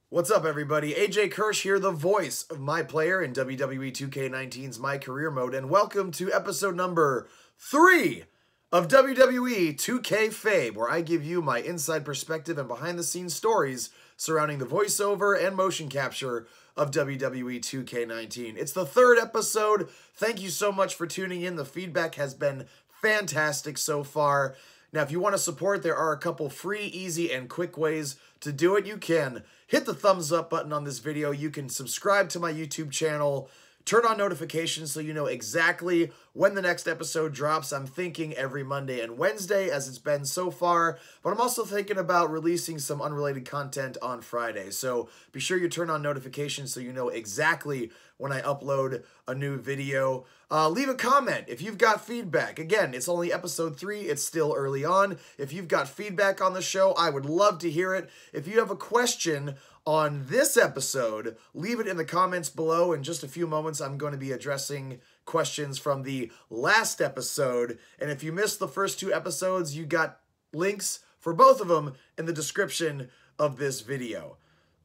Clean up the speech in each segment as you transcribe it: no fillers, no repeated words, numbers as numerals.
What's up, everybody? AJ Kirsch here, the voice of MyPLAYER in WWE2K19's My Career Mode, and welcome to episode number 3 of WWE2Kfabe, where I give you my inside perspective and behind-the-scenes stories surrounding the voiceover and motion capture of WWE2K19. It's the 3rd episode. Thank you so much for tuning in. The feedback has been fantastic so far. Now, if you want to support, there are a couple free, easy, and quick ways to do it. You can hit the thumbs up button on this video. You can subscribe to my YouTube channel. Turn on notifications so you know exactly when the next episode drops. I'm thinking every Monday and Wednesday, as it's been so far. But I'm also thinking about releasing some unrelated content on Friday. So be sure you turn on notifications so you know exactly when I upload a new video. Leave a comment if you've got feedback. Again, it's only episode 3. It's still early on. If you've got feedback on the show, I would love to hear it. If you have a question on this episode, leave it in the comments below. In just a few moments, I'm going to be addressing questions from the last episode. And if you missed the first 2 episodes, you got links for both of them in the description of this video.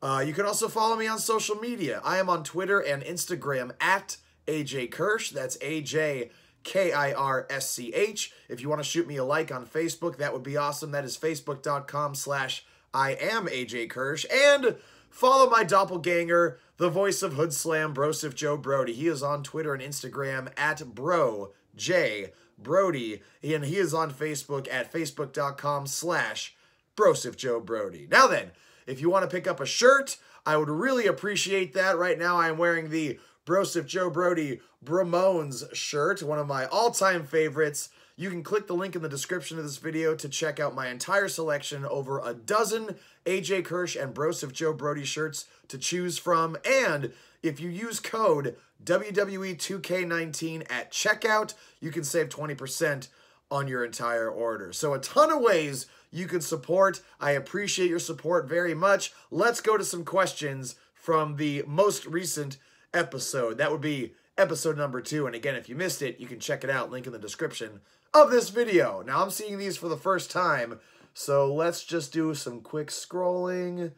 You can also follow me on social media. I am on Twitter and Instagram at AJ Kirsch. That's AJ Kirsch. If you want to shoot me a like on Facebook, that would be awesome. That is facebook.com/IamAJKirsch. And follow my doppelganger, the voice of Hood Slam, Broseph Joe Brody. He is on Twitter and Instagram at BroJBrody. And he is on Facebook at facebook.com/Broseph Joe Brody. Now then, if you want to pick up a shirt, I would really appreciate that. Right now, I am wearing the Broseph Joe Brody Bramones shirt, one of my all-time favorites. You can click the link in the description of this video to check out my entire selection, over a dozen AJ Kirsch and Broseph Joe Brody shirts to choose from. And if you use code WWE2K19 at checkout, you can save 20% on your entire order. So a ton of ways you can support. I appreciate your support very much. Let's go to some questions from the most recent episode. That would be episode number 2. And again, if you missed it, you can check it out. Link in the description of this video. Now, I'm seeing these for the first time, so let's just do some quick scrolling.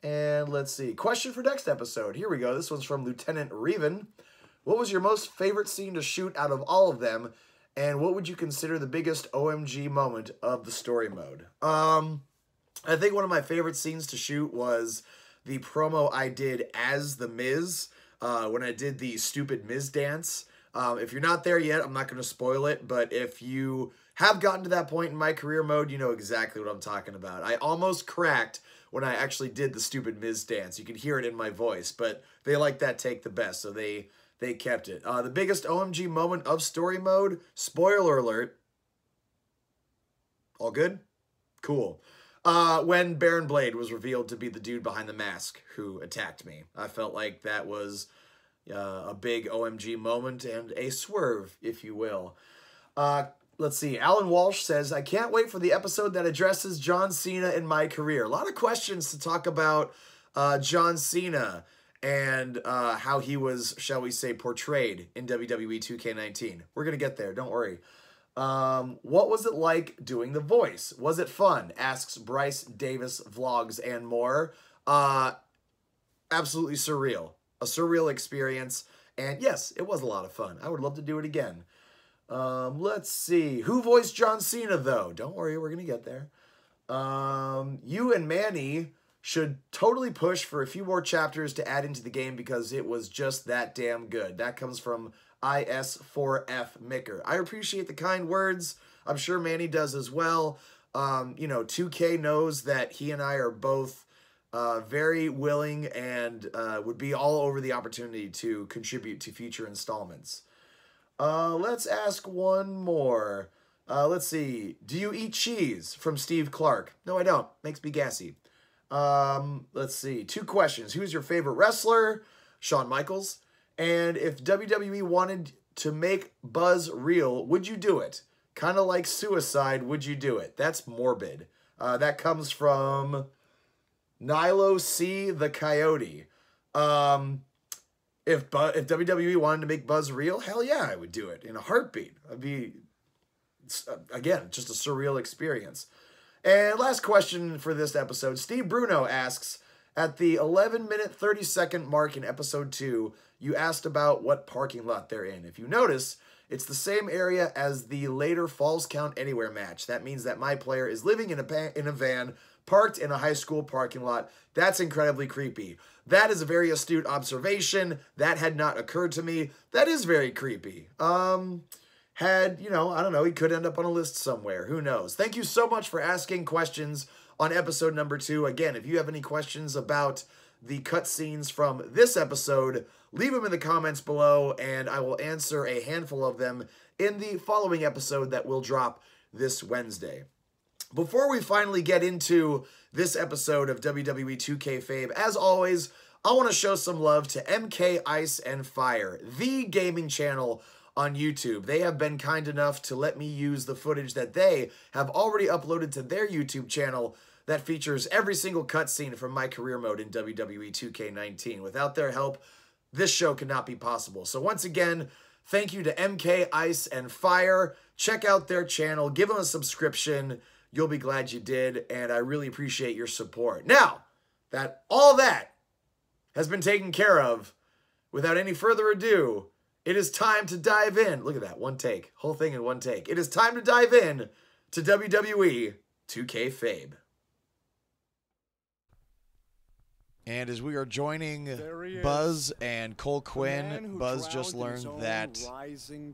And let's see. Question for next episode. Here we go. This one's from Lieutenant Reven. What was your most favorite scene to shoot out of all of them? And what would you consider the biggest OMG moment of the story mode? I think one of my favorite scenes to shoot was the promo I did as The Miz, when I did the stupid Miz dance. If you're not there yet, I'm not going to spoil it, but if you have gotten to that point in my career mode, you know exactly what I'm talking about. I almost cracked when I actually did the stupid Miz dance. You could hear it in my voice, but they like that take the best, so they kept it. The biggest OMG moment of story mode, spoiler alert. All good? Cool. When Baron Blade was revealed to be the dude behind the mask who attacked me. I felt like that was a big OMG moment and a swerve, if you will. Let's see. Alan Walsh says, I can't wait for the episode that addresses John Cena in my career. A lot of questions to talk about John Cena and how he was, shall we say, portrayed in WWE 2K19. We're going to get there. Don't worry. What was it like doing the voice? Was it fun? Asks Bryce Davis Vlogs and more. Absolutely surreal. A surreal experience. And yes, it was a lot of fun. I would love to do it again. Let's see. Who voiced John Cena, though? Don't worry, we're going to get there. You and Manny should totally push for a few more chapters to add into the game because it was just that damn good. That comes from IS4F Micker. I appreciate the kind words. I'm sure Manny does as well. You know, 2K knows that he and I are both very willing and would be all over the opportunity to contribute to future installments. Let's ask one more. Let's see. Do you eat cheese? From Steve Clark. No, I don't. Makes me gassy. Let's see. 2 questions. Who's your favorite wrestler? Shawn Michaels. And if WWE wanted to make Buzz real, would you do it? Kind of like suicide, would you do it? That's morbid. That comes from Nilo C. the Coyote. If WWE wanted to make Buzz real, hell yeah, I would do it in a heartbeat. I'd be, again, just a surreal experience. And last question for this episode. Steve Bruno asks, At the 11-minute, 30-second mark in episode 2, you asked about what parking lot they're in. If you notice, it's the same area as the later Falls Count Anywhere match. That means that my player is living in a van parked in a high school parking lot. That's incredibly creepy. That is a very astute observation. That had not occurred to me. That is very creepy. I don't know, he could end up on a list somewhere. Who knows? Thank you so much for asking questions on episode number 2. Again, if you have any questions about the cutscenes from this episode, leave them in the comments below, and I will answer a handful of them in the following episode that will drop this Wednesday. Before we finally get into this episode of WWE2Kfabe, as always, I want to show some love to MK Ice and Fire, the gaming channel on YouTube. They have been kind enough to let me use the footage that they have already uploaded to their YouTube channel that features every single cutscene from my career mode in WWE2K19. Without their help, this show could not be possible. So once again, thank you to MK Ice and Fire. Check out their channel. Give them a subscription. You'll be glad you did, and I really appreciate your support. Now, that all that has been taken care of, without any further ado, it is time to dive in. Look at that, one take. Whole thing in one take. It is time to dive in to WWE 2Kfabe. And as we are joining Buzz and Cole Quinn, Buzz just learned that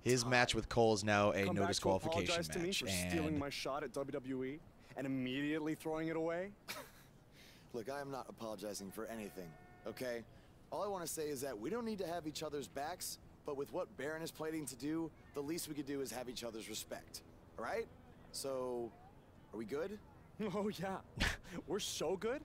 his match with Cole is now a no disqualification match. And stealing my shot at WWE and immediately throwing it away. Look, I am not apologizing for anything, okay? All I want to say is that we don't need to have each other's backs, but with what Baron is planning to do, the least we could do is have each other's respect, all right? So, are we good? Oh, yeah. We're so good.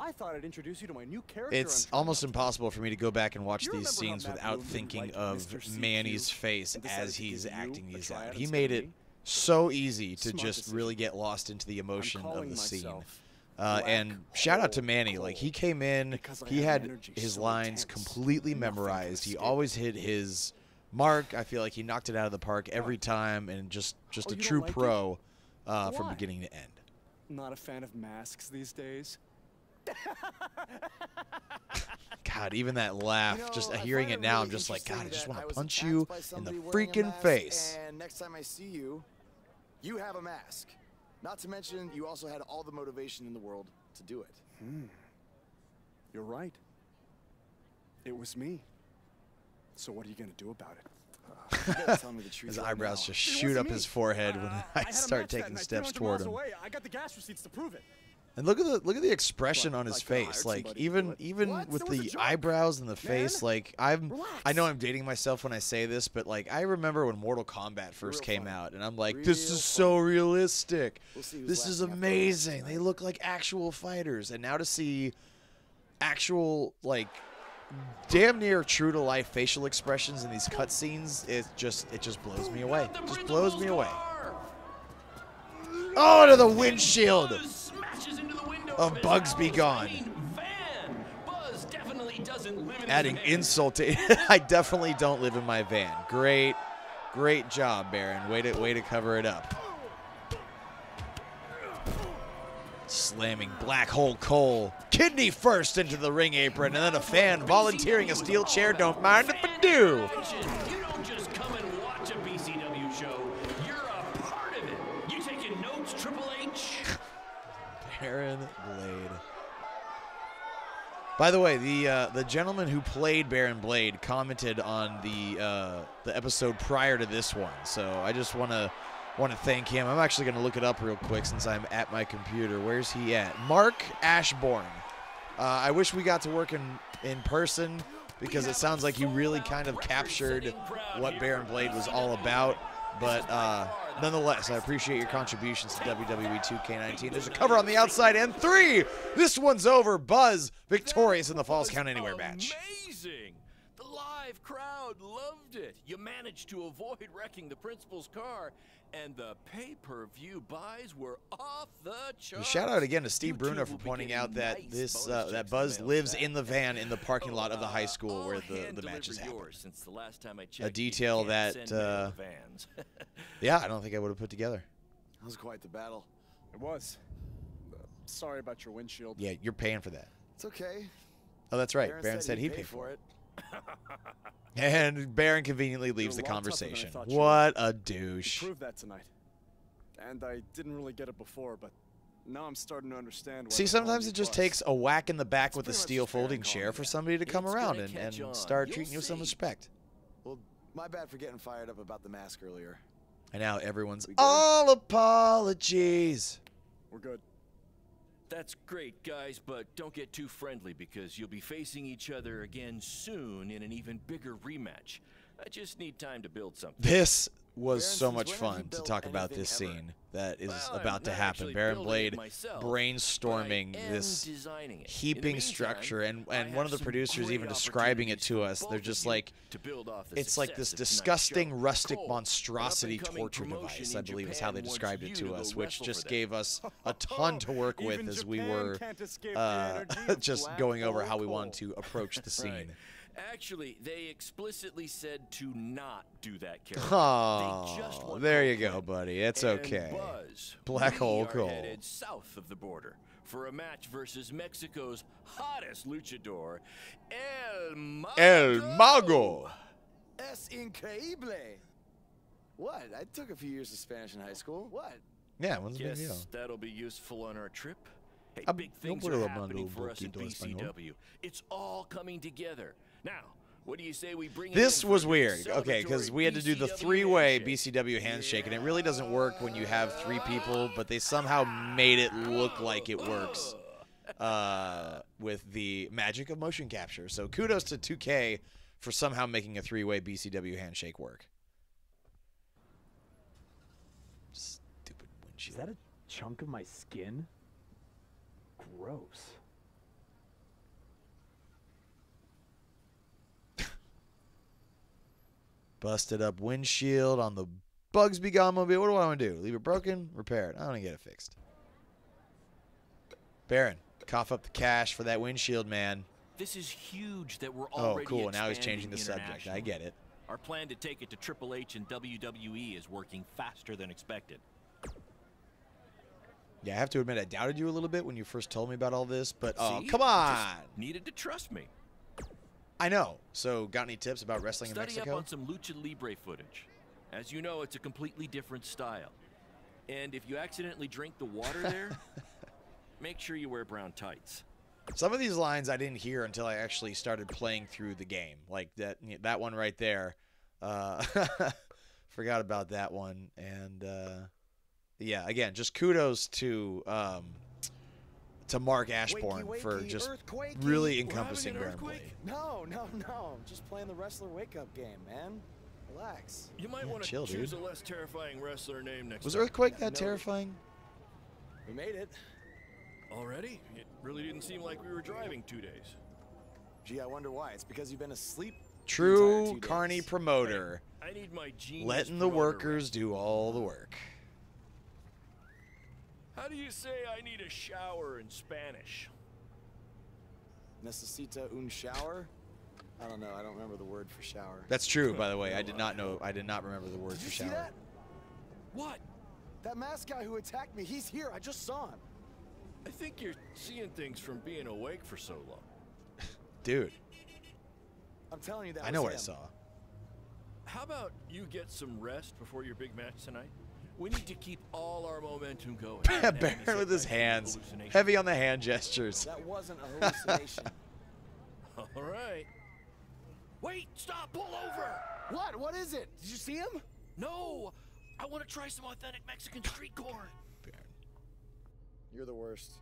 I thought I'd introduce you to my new character. It's almost impossible for me to go back and watch these scenes without thinking of Manny's face as he's acting these out. He made it so easy to just really get lost into the emotion of the scene. And shout out to Manny. Like, he came in, he had his lines completely memorized. He always hit his mark. I feel like he knocked it out of the park every time, and just a true pro from beginning to end. Not a fan of masks these days. God, even that laugh, just hearing it now, I'm just like, God, I just want to punch you in the freaking face. And next time I see you, you have a mask. Not to mention, you also had all the motivation in the world to do it. You're right. It was me. So what are you going to do about it? Tell me the truth. His eyebrows just shoot up his forehead when I start taking steps toward him. I got the gas receipts to prove it. And look at the expression on his face. Like, even with the eyebrows and the face, like, I know I'm dating myself when I say this, but like, I remember when Mortal Kombat first came out, and I'm like, this is so realistic. This is amazing. They look like actual fighters. And now to see actual, like, damn near true to life facial expressions in these cutscenes, it just blows me away. It just blows me away. Oh, to the windshield of Bugs Be Gone. Adding insult to it. I definitely don't live in my van. Great job, Baron. Way to cover it up. Slamming Black Hole Cole kidney first into the ring apron, and then a fan volunteering a steel chair. Don't mind if I do. You don't just come and watch a BCW show. You're a part of it. You taking notes, Triple H? Baron Blade. By the way, the gentleman who played Baron Blade commented on the episode prior to this one, so I just want to thank him. I'm actually going to look it up real quick since I'm at my computer. Where's he at? Mark Ashbourne. I wish we got to work in person, because it sounds like he really kind of captured what Baron Blade was all about. But nonetheless, I appreciate your contributions to WWE2K19. There's a cover on the outside, and 3. This one's over. Buzz victorious in the Falls Count Anywhere match. Amazing. The live crowd loved it. You managed to avoid wrecking the principal's car, and the pay-per-view buys were off the charts. Shout out again to Steve Bruno for pointing out that that Buzz lives in the van in the parking lot of the high school where the matches happen. A detail that, yeah, I don't think I would have put together. That was quite the battle. It was. Sorry about your windshield. Yeah, you're paying for that. It's okay. Oh, that's right. Baron said he'd pay for it. And Baron conveniently leaves the conversation. What a douche. You proved that tonight. And I didn't really get it before, but now I'm starting to understand why. See, sometimes it just takes a whack in the back with a steel folding chair for somebody to come around and start treating you with some respect. Well, my bad for getting fired up about the mask earlier. And now everyone's all apologies. We're good. That's great, guys, but don't get too friendly because you'll be facing each other again soon in an even bigger rematch. I just need time to build something. This was so much fun to talk about this scene that is about to happen. Baron Blade brainstorming this heaping structure, and one of the producers even describing it to us. They're just like, it's like this disgusting rustic monstrosity torture device, I believe is how they described it to us, which just gave us a ton to work with as we were just going over how we wanted to approach the scene. Actually, they explicitly said to not do that character. Oh, there you go, buddy. It's okay. Black Hole Cole headed south of the border for a match versus Mexico's hottest luchador, El Mago. Es increíble. What? I took a few years of Spanish in high school. What? Yeah, what's the big deal? That'll be useful on our trip. Hey, no big things are happening for us in BCW. It's all coming together. Now, what do you say we bring This was weird, okay, because we had to do the three-way BCW handshake, and it really doesn't work when you have three people, but they somehow made it look like it works with the magic of motion capture. So kudos to 2K for somehow making a three-way BCW handshake work. Stupid windshield. Is that a chunk of my skin? Gross. Busted up windshield on the Bugsby Gone mobile. What do I want to do? Leave it broken? Repair it. I want to get it fixed. Baron, cough up the cash for that windshield, man. This is huge that we're already cool. Now he's changing the subject. I get it. Our plan to take it to Triple H and WWE is working faster than expected. Yeah, I have to admit, I doubted you a little bit when you first told me about all this, but See? come on. Just needed to trust me. I know. So, got any tips about wrestling in Mexico? Study up on some lucha libre footage. As you know, it's a completely different style. And if you accidentally drink the water there, make sure you wear brown tights. Some of these lines I didn't hear until I actually started playing through the game. Like that one right there. Forgot about that one. And yeah, again, just kudos to Mark Ashbourne for just really encompassing Baron Blade. No. I'm just playing the wrestler wake-up game, man. Relax. You might want to chill, choose dude. a less terrifying wrestler name next Was time. Earthquake that terrifying? We made it. Already? It really didn't seem like we were driving 2 days. Gee, I wonder why. It's because you've been asleep. True carny promoter. I need my genius Letting the workers do all the work. How do you say I need a shower in Spanish? Necesita un shower? I don't know. I don't remember the word for shower. That's true, by the way. I did not know. I did not remember the word for shower. See that? What? That masked guy who attacked me, he's here. I just saw him. I think you're seeing things from being awake for so long. Dude, I'm telling you that I know was what I him. saw. How about you get some rest before your big match tonight? We need to keep all our momentum going. Baron with his hands. Heavy on the hand gestures. That wasn't a hallucination. All right. Wait, stop, pull over. What? What is it? Did you see him? No, I want to try some authentic Mexican street corn. You're the worst.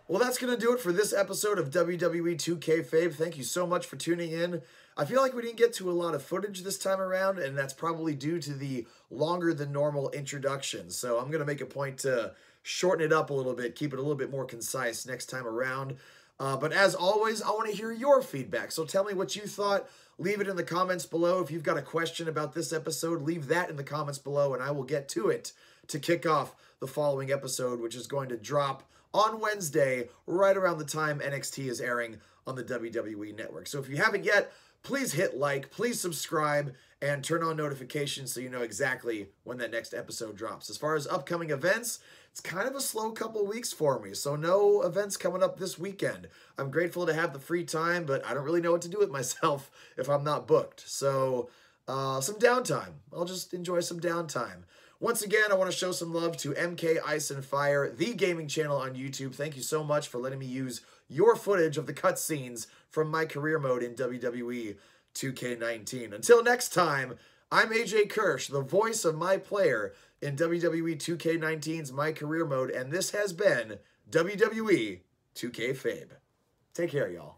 Well, that's going to do it for this episode of WWE2Kfabe. Thank you so much for tuning in. I feel like we didn't get to a lot of footage this time around, and that's probably due to the longer than normal introduction. So I'm going to make a point to shorten it up a little bit, keep it a little bit more concise next time around. But as always, I want to hear your feedback. So tell me what you thought. Leave it in the comments below. If you've got a question about this episode, leave that in the comments below, and I will get to it to kick off the following episode, which is going to drop on Wednesday, right around the time NXT is airing on the WWE Network. So if you haven't yet, please hit like, please subscribe, and turn on notifications so you know exactly when that next episode drops. As far as upcoming events, it's kind of a slow couple weeks for me, so no events coming up this weekend. I'm grateful to have the free time, but I don't really know what to do with myself if I'm not booked. So some downtime. I'll just enjoy some downtime. Once again, I want to show some love to MK Ice and Fire, the gaming channel on YouTube. Thank you so much for letting me use your footage of the cutscenes from my career mode in WWE 2K19. Until next time, I'm AJ Kirsch, the voice of MyPLAYER in WWE 2K19's My Career Mode, and this has been WWE 2Kfabe. Take care, y'all.